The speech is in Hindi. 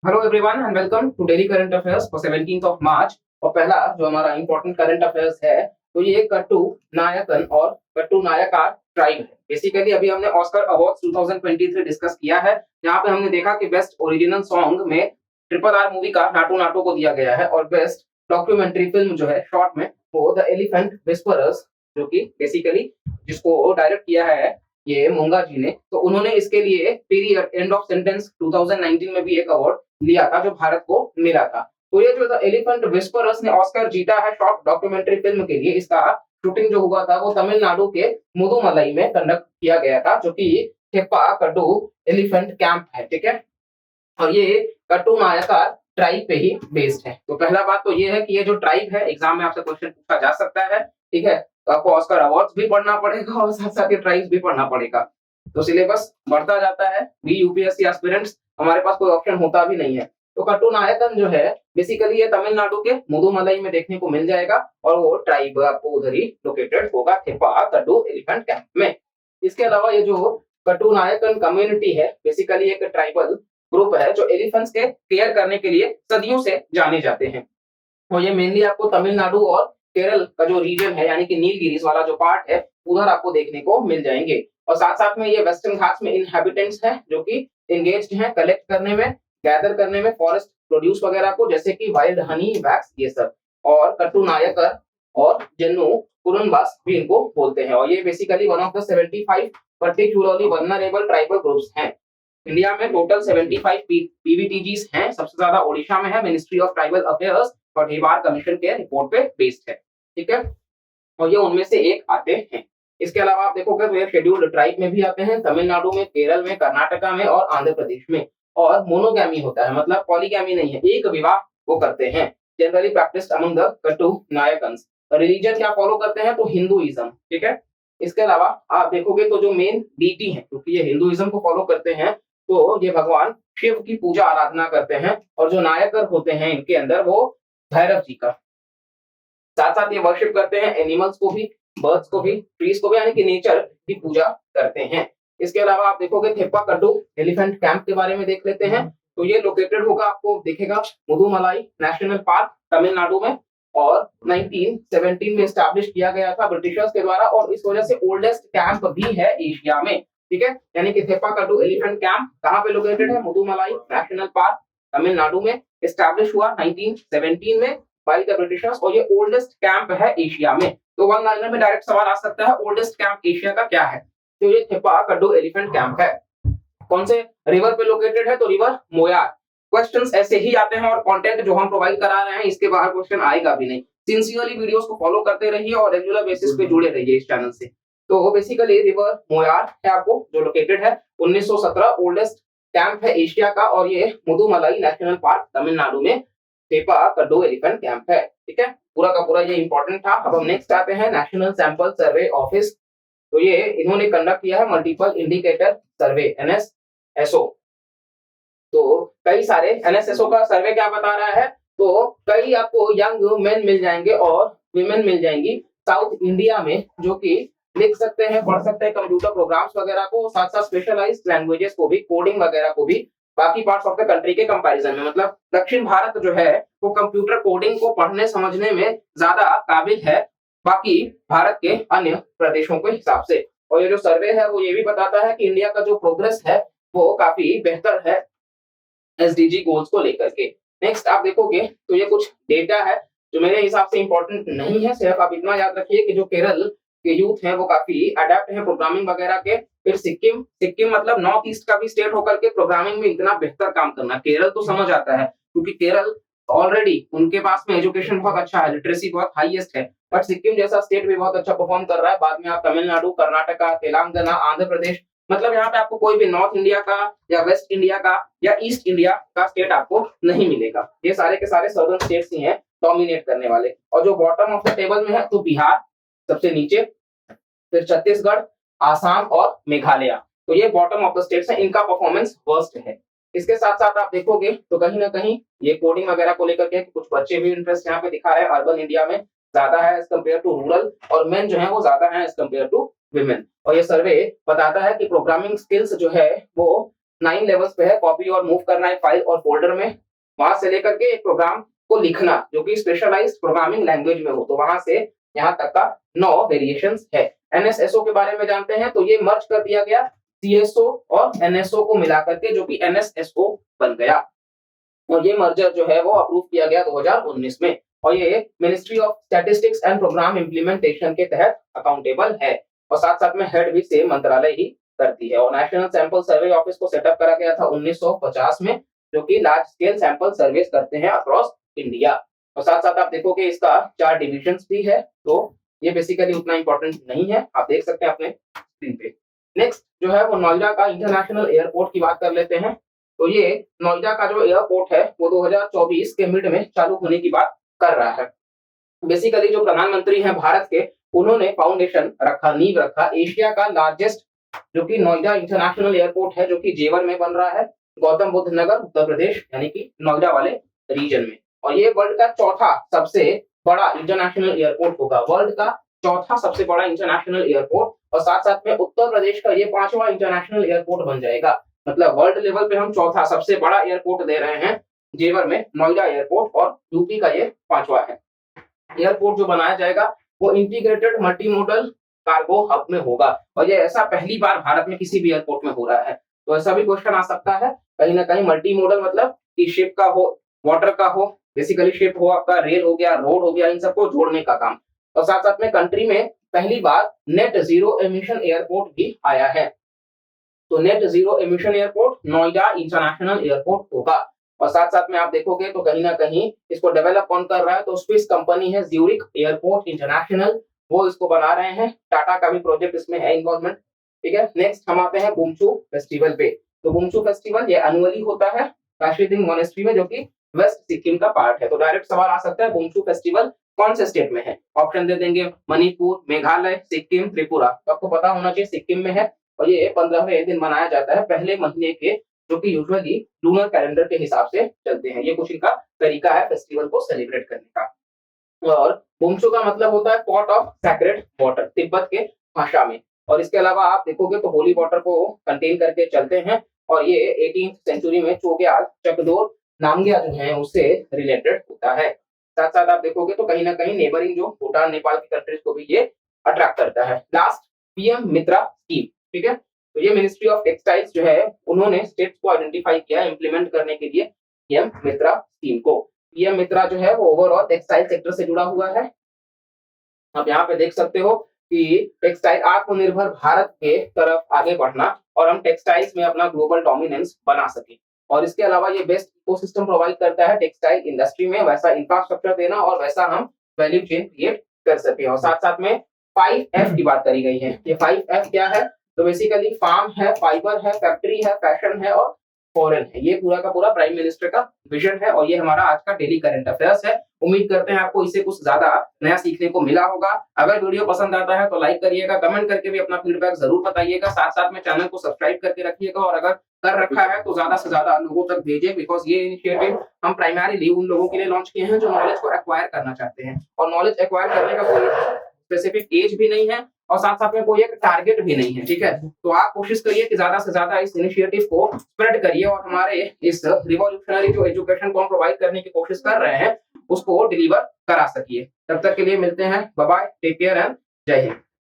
Hello everyone and welcome to daily current affairs for 17th of March. और पहला जो हमारा इंपॉर्टेंट करंट अफेयर्स है तो ये कट्टू नायकन और कट्टू नायकार ट्राइब है। बेसिकली अभी हमने ऑस्कर अवार्ड्स 2023 डिस्कस किया है, जहां पे हमने देखा कि बेस्ट ओरिजिनल सॉन्ग में ट्रिपल आर मूवी का नाटू नाटू को दिया गया है और बेस्ट डॉक्यूमेंट्री फिल्म जो है शॉर्ट में वो द एलिफेंट विस्परर्स, जो कि बेसिकली जिसको डायरेक्ट किया है ये मूंगा जी ने, तो उन्होंने इसके लिए पीरियड एंड ऑफ सेंटेंस 2019 में भी एक अवार्ड लिया था जो भारत को मिला था। तो ये जो द एलिफेंट विस्परर्स ने ऑस्कर जीता है शॉर्ट डॉक्यूमेंट्री फिल्म के लिए, इसका शूटिंग जो हुआ था वो तमिलनाडु के मुदुमलाई में कंडक्ट किया गया था, जो कि थेप्पाकड्डू एलिफेंट कैंप है। ठीक है, और ये कट्टू नायकार ट्राइब पे ही बेस्ड है। तो पहला बात तो ये है कि ये जो ट्राइब है, एग्जाम में आपसे क्वेश्चन पूछा जा सकता है। ठीक है, तो आपको ऑस्कर अवार्ड्स भी पढ़ना पड़ेगा और साथ साथ ये ट्राइब्स भी पढ़ना पड़ेगा। तो सिलेबस बढ़ता जाता है, बी यूपीएससी एस्पिरेंट्स, हमारे पास कोई ऑप्शन होता भी नहीं है। तो कट्टू नायकन जो है बेसिकली ये तमिलनाडु के मुदुमलाई में देखने को मिल जाएगा और वो ट्राइब आपको उधर ही लोकेटेड होगा, थेप्पाकड्डू एलिफेंट कैंप में। इसके अलावा ये जो कट्टू नायकन कम्युनिटी है बेसिकली एक ट्राइबल ग्रुप है जो एलिफेंट्स के केयर करने के लिए सदियों से जाने जाते हैं। और ये मेनली आपको तमिलनाडु और केरल का जो रीजन है यानी कि नीलगिरीज वाला जो पार्ट है उधर आपको देखने को मिल जाएंगे। और साथ साथ में ये वेस्टर्न घाट्स में इनहेबिटेंट्स हैं जो कि एंगेज्ड हैं कलेक्ट करने में, गैदर करने में फॉरेस्ट प्रोड्यूस वगैरह को, जैसे कि वाइल्ड हनी, वैक्स, ये सब। और कट्टू नायकर और जेन्नु कुरुनबास भी इनको बोलते हैं। और ये basically one of the 75 particularly vulnerable tribal groups हैं। इंडिया में टोटल 75 पीवीटीजीज हैं, सबसे ज्यादा ओडिशा में है, मिनिस्ट्री ऑफ ट्राइबल अफेयर्स और हेबार कमीशन के रिपोर्ट पे बेस्ड है। ठीक है, और ये उनमें से एक आते हैं। इसके अलावा आप देखोगे तो ये शेड्यूल्ड ट्राइब में भी आते हैं, तमिलनाडु में, केरल में, कर्नाटका में और आंध्र प्रदेश में। और मोनोगैमी होता है, मतलब पॉलीगैमी नहीं है, एक विवाह वो करते हैं। जनरली प्रैक्टिस्ड अमंग द कट्टू नायकन्स। रिलीजन क्या फॉलो करते हैं तो हिंदुइज्म। ठीक है, इसके अलावा आप देखोगे तो जो मेन डीटी है, क्योंकि ये हिंदुइज्म को फॉलो करते हैं तो ये भगवान शिव की पूजा आराधना करते हैं। और जो नायकर होते हैं इनके अंदर वो भैरव जी का। साथ साथ ये वर्शिप करते हैं एनिमल्स को भी, बर्ड्स को भी, ट्रीज को भी, यानी कि नेचर की पूजा करते हैं। इसके अलावा आप देखोगे थेप्पाकड्डू एलिफेंट कैंप के बारे में देख लेते हैं। तो ये लोकेटेड होगा, आपको दिखेगा, मुदुमलाई नेशनल पार्क तमिलनाडु में। और 1917 में स्टैब्लिश किया गया था ब्रिटिशर्स के द्वारा और इस वजह से ओल्डेस्ट कैंप भी है एशिया में। ठीक है, यानी कि थेप्पाकड्डू एलिफेंट कैंप कहाँ पे लोकेटेड है, मुदुमलाई नेशनल पार्क तमिलनाडु में। स्टैब्लिश हुआ 1917 में बाय द ब्रिटिशर्स और ये ओल्डेस्ट कैंप है एशिया में। तो वन लाइनर में डायरेक्ट सवाल आ सकता है, ओल्डेस्ट कैंप एशिया का क्या है, तो ये थेप्पाकड्डू एलिफेंट कैंप है। कौन से रिवर पे लोकेटेड है तो रिवर मोयार। क्वेश्चंस ऐसे ही आते हैं और कंटेंट जो हम प्रोवाइड करा रहे हैं इसके बाहर क्वेश्चन आएगा भी नहीं। सिंसियरली वीडियोस को फॉलो करते रहिए और रेगुलर बेसिस पे जुड़े रहिए इस चैनल से। तो बेसिकली रिवर मोयार है आपको जो लोकेटेड है 1917, ओल्डेस्ट कैंप है एशिया का और ये मुदुमलाई नेशनल पार्क तमिलनाडु में थेप्पाकड्डू एलिफेंट कैंप है। ठीक है, पूरा का पूरा ये इंपॉर्टेंट था। अब हम नेक्स्ट आते हैं नेशनल सैंपल सर्वे ऑफिस। तो ये इन्होंने कंडक्ट किया है मल्टीपल इंडिकेटर सर्वे, एनएसएसओ। तो कई सारे एनएसएसओ का सर्वे क्या बता रहा है, तो कई आपको यंग मेन मिल जाएंगे और विमेन मिल जाएंगी साउथ इंडिया में, जो कि लिख सकते हैं, पढ़ सकते हैं कंप्यूटर प्रोग्राम्स वगैरह को, साथ साथ स्पेशलाइज्ड लैंग्वेजेस को भी, कोडिंग वगैरह को भी बाकी पार्ट्स ऑफ द कंट्री के कंपैरिजन में। मतलब दक्षिण भारत जो है वो कंप्यूटर कोडिंग को पढ़ने समझने में ज्यादा काबिल है बाकी भारत के अन्य प्रदेशों के हिसाब से। और ये जो सर्वे है वो ये भी बताता है कि इंडिया का जो प्रोग्रेस है वो काफी बेहतर है एसडीजी गोल्स को लेकर के। नेक्स्ट आप देखोगे तो ये कुछ डेटा है जो मेरे हिसाब से इंपॉर्टेंट नहीं है, सिर्फ आप इतना याद रखिए कि जो केरल के यूथ हैं वो काफी अडेप्ट हैं प्रोग्रामिंग वगैरह के। फिर सिक्किम, सिक्किम मतलब नॉर्थ ईस्ट का भी स्टेट होकर के प्रोग्रामिंग में इतना बेहतर काम करना, केरल तो समझ आता है क्योंकि केरल ऑलरेडी उनके पास में एजुकेशन बहुत अच्छा है, लिटरेसी बहुत हाईएस्ट है। बट सिक्किम जैसा स्टेट भी बहुत अच्छा परफॉर्म कर रहा है। बाद में आप तमिलनाडु, कर्नाटका, तेलंगाना, आंध्र प्रदेश, मतलब यहाँ पे आपको कोई भी नॉर्थ इंडिया का या वेस्ट इंडिया का या ईस्ट इंडिया का स्टेट आपको नहीं मिलेगा। ये सारे के सारे सदर्न स्टेट्स ही हैं डोमिनेट करने वाले। और जो बॉटम ऑफ द टेबल में है तो बिहार सबसे नीचे, फिर छत्तीसगढ़, आसाम और मेघालय। तो ये बॉटम ऑफ द स्टेट्स हैं, इनका परफॉर्मेंस वर्स्ट है। इसके साथ साथ आप देखोगे तो कहीं ना कहीं ये कोडिंग वगैरह को लेकर के कुछ बच्चे भी इंटरेस्ट यहाँ पे दिखा रहे हैं। अर्बन इंडिया में ज्यादा है एज कम्पेयर टू रूरल, और मेन जो है वो ज्यादा है एज कम्पेयर टू विमेन। और ये सर्वे बताता है कि प्रोग्रामिंग स्किल्स जो है वो 9 लेवल्स पे है, कॉपी और मूव करना है फाइल और फोल्डर में, वहां से लेकर के एक प्रोग्राम को लिखना जो कि स्पेशलाइज्ड प्रोग्रामिंग लैंग्वेज में हो, तो वहां से यहाँ तक का 9 वेरिएशंस है। एनएसएसओ के बारे में जानते हैं, तो ये मर्ज कर दिया गया सीएसओ और एनएसओ को मिला करके, जो कि एनएसएसओ बन गया, और ये मर्जर जो है वो अप्रूव किया गया 2019 में, और ये ministry of statistics and programme implementation के तहत अकाउंटेबल है, और साथ साथ में हेड भी सेम मंत्रालय ही करती है। और नेशनल सैंपल सर्वे ऑफिस को सेटअप करा गया था 1950 में, जो कि लार्ज स्केल सैंपल सर्वेस करते हैं अक्रॉस इंडिया। और साथ साथ आप देखोगे इसका 4 डिविजन्स भी है, तो ये बेसिकली उतना इंपॉर्टेंट नहीं है, आप देख सकते हैं अपने स्क्रीन पे। नेक्स्ट जो है वो नोएडा का इंटरनेशनल एयरपोर्ट की बात कर लेते हैं। तो ये नोएडा का जो एयरपोर्ट है वो 2024 के मिड में चालू होने की बात कर रहा है। बेसिकली जो प्रधानमंत्री हैं भारत के, उन्होंने फाउंडेशन रखा, नींव रखा एशिया का लार्जेस्ट जो कि नोएडा इंटरनेशनल एयरपोर्ट है, जो कि जेवर में बन रहा है, गौतम बुद्ध नगर उत्तर प्रदेश यानी कि नोएडा वाले रीजन में। और ये वर्ल्ड का चौथा सबसे बड़ा इंटरनेशनल एयरपोर्ट होगा, वर्ल्ड का चौथा सबसे बड़ा इंटरनेशनल एयरपोर्ट, और साथ साथ में उत्तर प्रदेश का ये 5वां इंटरनेशनल एयरपोर्ट बन जाएगा। मतलब वर्ल्ड लेवल पे हम चौथा सबसे बड़ा एयरपोर्ट दे रहे हैं जेवर में, नोएडा एयरपोर्ट, और यूपी का ये 5वां है। एयरपोर्ट जो बनाया जाएगा वो integrated multi modal cargo hub में होगा, और ये ऐसा पहली बार भारत में किसी भी एयरपोर्ट में हो रहा है। तो ऐसा भी क्वेश्चन आ सकता है कहीं ना कहीं, मल्टी मॉडल मतलब कि शिप का हो, वाटर का हो, बेसिकली शिप हो, आपका रेल हो गया, रोड हो गया, इन सबको जोड़ने का काम। और साथ साथ में कंट्री में पहली बार नेट जीरो एमिशन एयरपोर्ट भी आया है, तो net zero emission airport Noida international airport होगा। और साथ साथ में आप देखोगे तो कहीं ना कहीं इसको डेवलप कौन कर रहा है, तो स्विस कंपनी है ज्यूरिक एयरपोर्ट इंटरनेशनल, वो इसको बना रहे हैं, टाटा का भी प्रोजेक्ट इसमें है इन्वॉल्वमेंट। ठीक है, नेक्स्ट हम आते हैं बुमचू फेस्टिवल पे। तो बुमचू फेस्टिवल ये एनुअली होता है काशीदिंग मोनेस्ट्री में, जो कि वेस्ट सिक्किम का पार्ट है। तो डायरेक्ट सवाल आ सकता है बुमचू फेस्टिवल कौन से स्टेट में है, ऑप्शन दे देंगे मणिपुर, मेघालय, सिक्किम, त्रिपुरा। तो आपको पता होना चाहिए सिक्किम में है, और ये 15वें दिन मनाया जाता है पहले महीने के, जो कि यूजुअली लूनर कैलेंडर के हिसाब से चलते हैं। ये कुछ इनका तरीका है फेस्टिवल को सेलिब्रेट करने का। और बुमचू का मतलब होता है pot of sacred water Tibet के भाषा में। और इसके अलावा आप देखोगे तो होली वाटर को कंटेन करके चलते हैं, और ये 18th सेंचुरी में चोग्याल चकदोर नामग्या जो है उससे रिलेटेड होता है। साथ साथ आप देखोगे तो कहीं ना कहीं नेबरिंग जो भूटान नेपाल की कंट्रीज को भी ये अट्रैक्ट करता है। लास्ट पीएम मित्रा स्कीम, ठीक है, तो ये मिनिस्ट्री ऑफ टेक्सटाइल्स जो है उन्होंने स्टेट्स को आइडेंटिफाई किया इम्प्लीमेंट करने के लिए पीएम मित्रा स्कीम को। पीएम मित्रा जो है वो ओवरऑल टेक्सटाइल सेक्टर से जुड़ा हुआ है। आप यहाँ पे देख सकते हो कि टेक्सटाइल आत्मनिर्भर भारत के तरफ आगे बढ़ना, और हम टेक्सटाइल्स में अपना ग्लोबल डोमिनेंस बना सके। और इसके अलावा ये बेस्ट इकोसिस्टम प्रोवाइड करता है टेक्सटाइल इंडस्ट्री में, वैसा इंफ्रास्ट्रक्चर देना और वैसा हम वैल्यू चेन क्रिएट कर सके। और साथ साथ में 5F की बात करी गई है। ये 5F क्या है, तो बेसिकली फार्म है, फाइबर है, फैक्ट्री है, फैशन है और फॉरेन है। ये पूरा का पूरा प्राइम मिनिस्टर का विजन है, और ये हमारा आज का डेली करंट अफेयर्स है। उम्मीद करते हैं आपको इससे कुछ ज्यादा नया सीखने को मिला होगा। अगर वीडियो पसंद आता है तो लाइक करिएगा, कमेंट करके भी अपना फीडबैक जरूर बताइएगा। साथ साथ में चैनल को सब्सक्राइब करके रखिएगा, और अगर कर रखा है तो ज्यादा से ज्यादा लोगों तक भेजें, बिकॉज ये इनिशिएटिव हम प्राइमरीली उन लोगों के लिए लॉन्च किए हैं जो नॉलेज को एक्वायर करना चाहते हैं। और नॉलेज एक्वायर करने का कोई स्पेसिफिक एज भी नहीं है, और साथ साथ में कोई एक टारगेट भी नहीं है। ठीक है, तो आप कोशिश करिए कि ज्यादा से ज्यादा इस इनिशिएटिव को स्प्रेड करिए, और हमारे इस रिवॉल्यूशनरी जो एजुकेशन को हम प्रोवाइड करने की कोशिश कर रहे हैं उसको डिलीवर करा सकिए। तब तक के लिए मिलते हैं, bye bye, take care and जय हिंद।